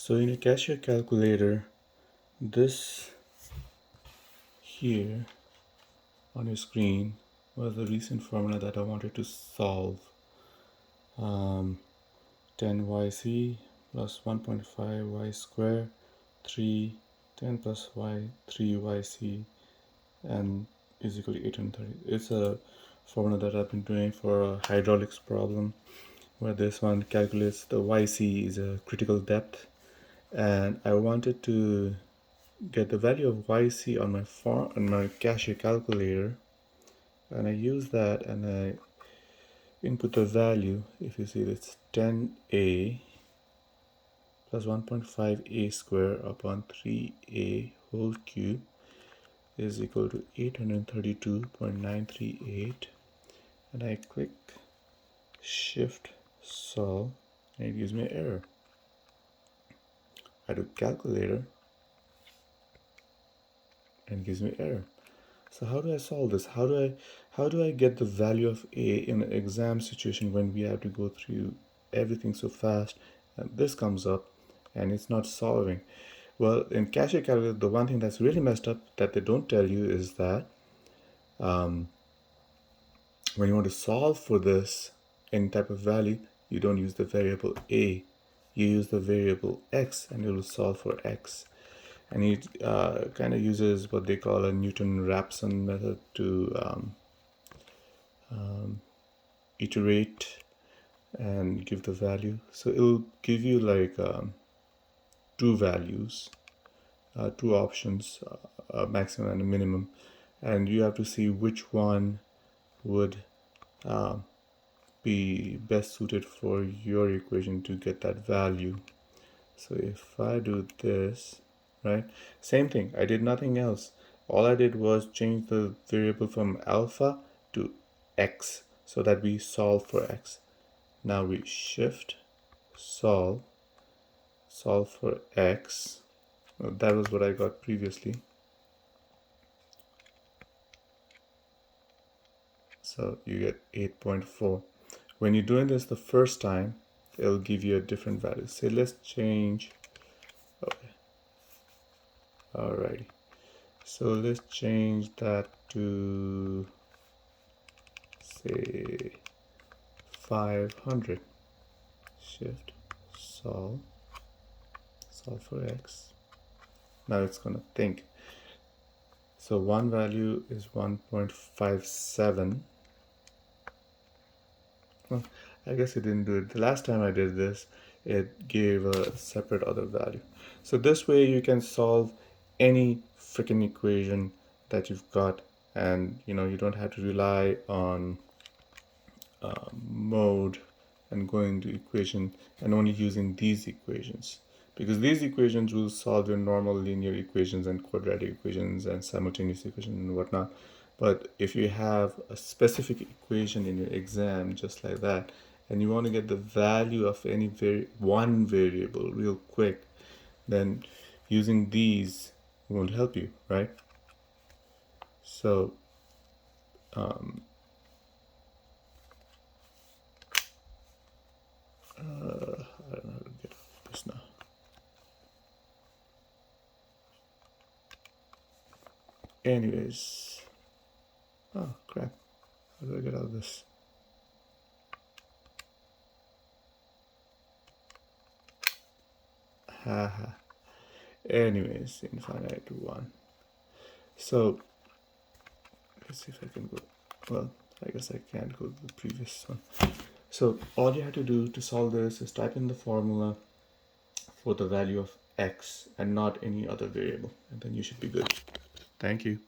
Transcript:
So in a cashier calculator, this here on your screen was the recent formula that I wanted to solve. 10yc plus 1.5y square 3 10 plus y 3yc and is equal to 830. It's a formula that I've been doing for a hydraulics problem where this one calculates the yc is a critical depth, and I wanted to get the value of yc on my cashier calculator, and I use that and I input the value. If you see, it's 10a plus 1.5a square upon 3a whole cube is equal to 832.938, and I click shift solve and it gives me an error. I do calculator and it gives me error. So how do I solve this? How do I get the value of a in an exam situation when we have to go through everything so fast and this comes up and it's not solving? Well, in cashier calculator, the one thing that's really messed up that they don't tell you is that when you want to solve for this any type of value, you don't use the variable a, you use the variable x, and it will solve for x. And it kind of uses what they call a Newton-Raphson method to iterate and give the value. So it'll give you like two values, two options, a maximum and a minimum, and you have to see which one would be best suited for your equation to get that value. So if I do this, right, same thing, I did nothing else. All I did was change the variable from alpha to x so that we solve for x. Now we shift solve for x. Well, that was what I got previously. So you get 8.4. When you're doing this the first time, it'll give you a different value. Say let's change. Okay. Alrighty. So let's change that to say 500. Shift solve for x. Now it's gonna think. So one value is 1.57. Well, I guess it didn't do it. The last time I did this, it gave a separate other value. So this way you can solve any freaking equation that you've got, and you don't have to rely on mode and going to equation and only using these equations, because these equations will solve your normal linear equations and quadratic equations and simultaneous equations and whatnot. But if you have a specific equation in your exam just like that, and you want to get the value of any one variable real quick, then using these won't help you, right? So I don't know how to get this now. Anyways, oh crap, how do I get out of this? Haha. Anyways, infinite 1. So let's see if I can go. Well, I guess I can't go to the previous one. So all you have to do to solve this is type in the formula for the value of x and not any other variable, and then you should be good. Thank you.